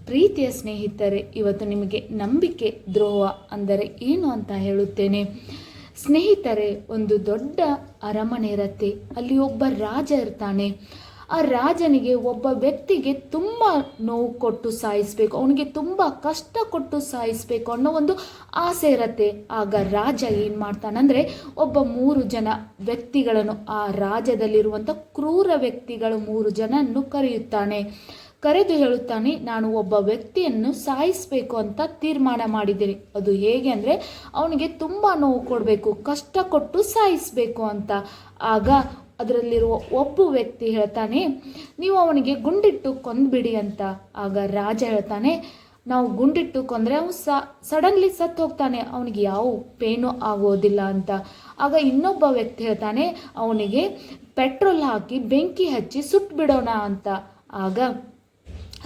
ಪ್ರೀತಿಯ ಸ್ನೇಹಿತರೆ, ಇವತ್ತು ನಿಮಗೆ ನಂಬಿಕೆ ದ್ರೋಹ ಅಂದರೆ ಏನು ಅಂತ ಹೇಳುತ್ತೇನೆ. ಸ್ನೇಹಿತರೆ, ಒಂದು ದೊಡ್ಡ ಅರಮನೆ ಇರುತ್ತೆ. ಅಲ್ಲಿ ಒಬ್ಬ ರಾಜ ಇರ್ತಾನೆ. ಆ ರಾಜನಿಗೆ ಒಬ್ಬ ವ್ಯಕ್ತಿಗೆ ತುಂಬ ನೋವು ಕೊಟ್ಟು ಸಾಯಿಸಬೇಕು, ಅವನಿಗೆ ತುಂಬ ಕಷ್ಟ ಕೊಟ್ಟು ಸಾಯಿಸಬೇಕು ಅನ್ನೋ ಒಂದು ಆಸೆ ಇರುತ್ತೆ. ಆಗ ರಾಜ ಏನು ಮಾಡ್ತಾನಂದರೆ ಒಬ್ಬ 3 ಜನ ವ್ಯಕ್ತಿಗಳನ್ನು, ಆ ರಾಜ್ಯದಲ್ಲಿರುವಂಥ ಕ್ರೂರ ವ್ಯಕ್ತಿಗಳು 3 ಜನನ್ನು ಕರೆದು ಹೇಳುತ್ತಾನೆ, ನಾನು ಒಬ್ಬ ವ್ಯಕ್ತಿಯನ್ನು ಸಾಯಿಸಬೇಕು ಅಂತ ತೀರ್ಮಾನ ಮಾಡಿದ್ದೇನೆ. ಅದು ಹೇಗೆ ಅಂದರೆ ಅವನಿಗೆ ತುಂಬ ನೋವು ಕೊಡಬೇಕು, ಕಷ್ಟ ಕೊಟ್ಟು ಸಾಯಿಸಬೇಕು ಅಂತ. ಆಗ ಅದರಲ್ಲಿರುವ ಒಬ್ಬ ವ್ಯಕ್ತಿ ಹೇಳ್ತಾನೆ, ನೀವು ಅವನಿಗೆ ಗುಂಡಿಟ್ಟು ಕೊಂದ್ಬಿಡಿ ಅಂತ. ಆಗ ರಾಜ ಹೇಳ್ತಾನೆ, ನಾವು ಗುಂಡಿಟ್ಟು ಕೊಂದರೆ ಅವನು ಸಡನ್ಲಿ ಸತ್ತು ಹೋಗ್ತಾನೆ, ಅವನಿಗೆ ಯಾವ ಪೇನು ಆಗೋದಿಲ್ಲ ಅಂತ. ಆಗ ಇನ್ನೊಬ್ಬ ವ್ಯಕ್ತಿ ಹೇಳ್ತಾನೆ, ಅವನಿಗೆ ಪೆಟ್ರೋಲ್ ಹಾಕಿ ಬೆಂಕಿ ಹಚ್ಚಿ ಸುಟ್ಬಿಡೋಣ ಅಂತ. ಆಗ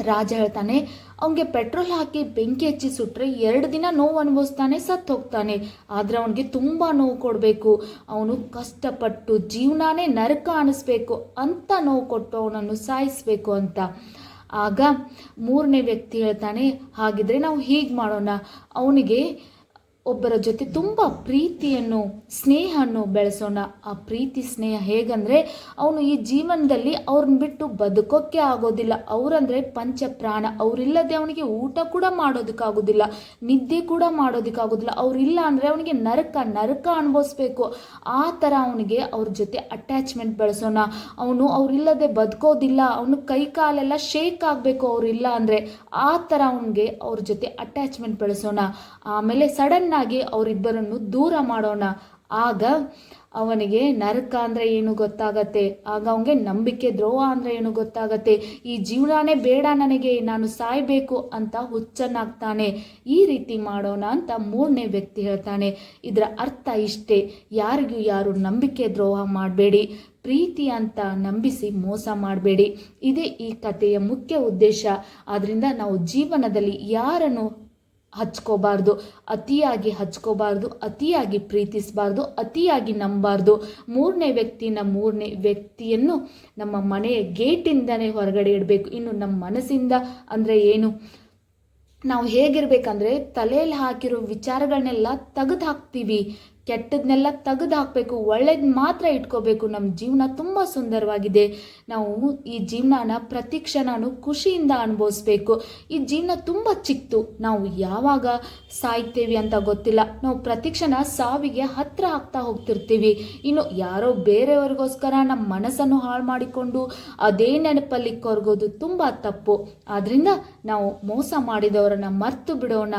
ರಾಜ ಹೇಳ್ತಾನೆ, ಅವನಿಗೆ ಪೆಟ್ರೋಲ್ ಹಾಕಿ ಬೆಂಕಿ ಹಚ್ಚಿ ಸುಟ್ಟರೆ 2 ದಿನ ನೋವು ಅನುಭವಿಸ್ತಾನೆ, ಸತ್ತು ಹೋಗ್ತಾನೆ. ಆದರೆ ಅವನಿಗೆ ತುಂಬ ನೋವು ಕೊಡಬೇಕು, ಅವನು ಕಷ್ಟಪಟ್ಟು ಜೀವನನೇ ನರಕ ಅನ್ನಿಸ್ಬೇಕು ಅಂತ ನೋವು ಕೊಟ್ಟು ಅವನನ್ನು ಸಾಯಿಸಬೇಕು ಅಂತ. ಆಗ 3ನೇ ವ್ಯಕ್ತಿ ಹೇಳ್ತಾನೆ, ಹಾಗಿದ್ರೆ ನಾವು ಹೀಗೆ ಮಾಡೋಣ, ಅವನಿಗೆ ಒಬ್ಬರ ಜೊತೆ ತುಂಬ ಪ್ರೀತಿಯನ್ನು ಸ್ನೇಹವನ್ನು ಬೆಳೆಸೋಣ. ಆ ಪ್ರೀತಿ ಸ್ನೇಹ ಹೇಗಂದರೆ, ಅವನು ಈ ಜೀವನದಲ್ಲಿ ಅವ್ರನ್ನ ಬಿಟ್ಟು ಬದುಕೋಕ್ಕೆ ಆಗೋದಿಲ್ಲ. ಅವರಂದರೆ ಪಂಚಪ್ರಾಣ, ಅವರಿಲ್ಲದೆ ಅವನಿಗೆ ಊಟ ಕೂಡ ಮಾಡೋದಕ್ಕಾಗೋದಿಲ್ಲ, ನಿದ್ದೆ ಕೂಡ ಮಾಡೋದಕ್ಕಾಗೋದಿಲ್ಲ. ಅವರಿಲ್ಲ ಅಂದರೆ ಅವನಿಗೆ ನರಕ ಅನುಭವಿಸ್ಬೇಕು. ಆ ಥರ ಅವನಿಗೆ ಅವ್ರ ಜೊತೆ ಅಟ್ಯಾಚ್ಮೆಂಟ್ ಬೆಳೆಸೋಣ. ಅವನು ಅವರಿಲ್ಲದೆ ಬದುಕೋದಿಲ್ಲ, ಅವನು ಕೈ ಕಾಲೆಲ್ಲ ಶೇಕ್ ಆಗಬೇಕು ಅವರಿಲ್ಲ ಅಂದರೆ. ಆ ಥರ ಅವನಿಗೆ ಅವ್ರ ಜೊತೆ ಅಟ್ಯಾಚ್ಮೆಂಟ್ ಬೆಳೆಸೋಣ. ಆಮೇಲೆ ಸಡನ್ನಾಗಿ ಅವರಿಬ್ಬರನ್ನು ದೂರ ಮಾಡೋಣ. ಆಗ ಅವನಿಗೆ ನರಕ ಅಂದರೆ ಏನು ಗೊತ್ತಾಗತ್ತೆ, ಆಗ ಅವನಿಗೆ ನಂಬಿಕೆ ದ್ರೋಹ ಅಂದರೆ ಏನು ಗೊತ್ತಾಗತ್ತೆ. ಈ ಜೀವನನೇ ಬೇಡ ನನಗೆ, ನಾನು ಸಾಯಬೇಕು ಅಂತ ಹುಚ್ಚನ್ನಾಗ್ತಾನೆ. ಈ ರೀತಿ ಮಾಡೋಣ ಅಂತ 3ನೇ ವ್ಯಕ್ತಿ ಹೇಳ್ತಾನೆ. ಇದರ ಅರ್ಥ ಇಷ್ಟೇ, ಯಾರಿಗೂ ಯಾರು ನಂಬಿಕೆ ದ್ರೋಹ ಮಾಡಬೇಡಿ, ಪ್ರೀತಿ ಅಂತ ನಂಬಿಸಿ ಮೋಸ ಮಾಡಬೇಡಿ. ಇದೇ ಈ ಕಥೆಯ ಮುಖ್ಯ ಉದ್ದೇಶ. ಆದ್ದರಿಂದ ನಾವು ಜೀವನದಲ್ಲಿ ಯಾರನ್ನು ಹಚ್ಕೋಬಾರ್ದು, ಅತಿಯಾಗಿ ಹಚ್ಕೋಬಾರ್ದು, ಅತಿಯಾಗಿ ಪ್ರೀತಿಸಬಾರ್ದು, ಅತಿಯಾಗಿ ನಂಬಾರ್ದು. 3ನೇ ವ್ಯಕ್ತಿಯನ್ನು ನಮ್ಮ ಮನೆಯ ಗೇಟಿಂದನೇ ಹೊರಗಡೆ ಇಡಬೇಕು. ಇನ್ನು ನಮ್ಮ ಮನಸ್ಸಿಂದ ಅಂದರೆ ಏನು, ನಾವು ಹೇಗಿರ್ಬೇಕಂದ್ರೆ ತಲೆಯಲ್ಲಿ ಹಾಕಿರೋ ವಿಚಾರಗಳನ್ನೆಲ್ಲ ತೆಗೆದು ಹಾಕ್ತೀವಿ, ಕೆಟ್ಟದನ್ನೆಲ್ಲ ತೆಗೆದು ಹಾಕಬೇಕು, ಒಳ್ಳೇದು ಮಾತ್ರ ಇಟ್ಕೋಬೇಕು. ನಮ್ಮ ಜೀವನ ತುಂಬ ಸುಂದರವಾಗಿದೆ. ನಾವು ಈ ಜೀವನನ ಪ್ರತಿ ಕ್ಷಣನೂ ಖುಷಿಯಿಂದ ಅನುಭವಿಸ್ಬೇಕು. ಈ ಜೀವನ ತುಂಬ ಚಿಕ್ಕದು, ನಾವು ಯಾವಾಗ ಸಾಯ್ತೇವೆ ಅಂತ ಗೊತ್ತಿಲ್ಲ. ನಾವು ಪ್ರತಿ ಕ್ಷಣ ಸಾವಿಗೆ ಹತ್ತಿರ ಆಗ್ತಾ ಹೋಗ್ತಿರ್ತೀವಿ. ಇನ್ನು ಯಾರೋ ಬೇರೆಯವ್ರಿಗೋಸ್ಕರ ನಮ್ಮ ಮನಸ್ಸನ್ನು ಹಾಳು ಮಾಡಿಕೊಂಡು ಅದೇ ನೆನಪಲ್ಲಿ ಕೊರಗೋದು ತುಂಬ ತಪ್ಪು. ಆದ್ದರಿಂದ ನಾವು ಮೋಸ ಮಾಡಿದವರನ್ನು ಮರ್ತು ಬಿಡೋಣ,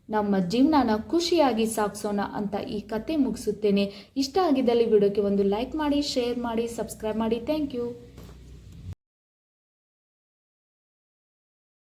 ನಮ್ಮ ಜೀವನನ ಖುಷಿಯಾಗಿ ಸಾಗಿಸೋಣ ಅಂತ ಈ ಕತೆ ಮುಗಿಸುತ್ತೇನೆ. ಇಷ್ಟ ಆಗಿದ್ದಲ್ಲಿ ವಿಡಿಯೋಕ್ಕೆ ಒಂದು ಲೈಕ್ ಮಾಡಿ, ಶೇರ್ ಮಾಡಿ, ಸಬ್ಸ್ಕ್ರೈಬ್ ಮಾಡಿ. Thank you.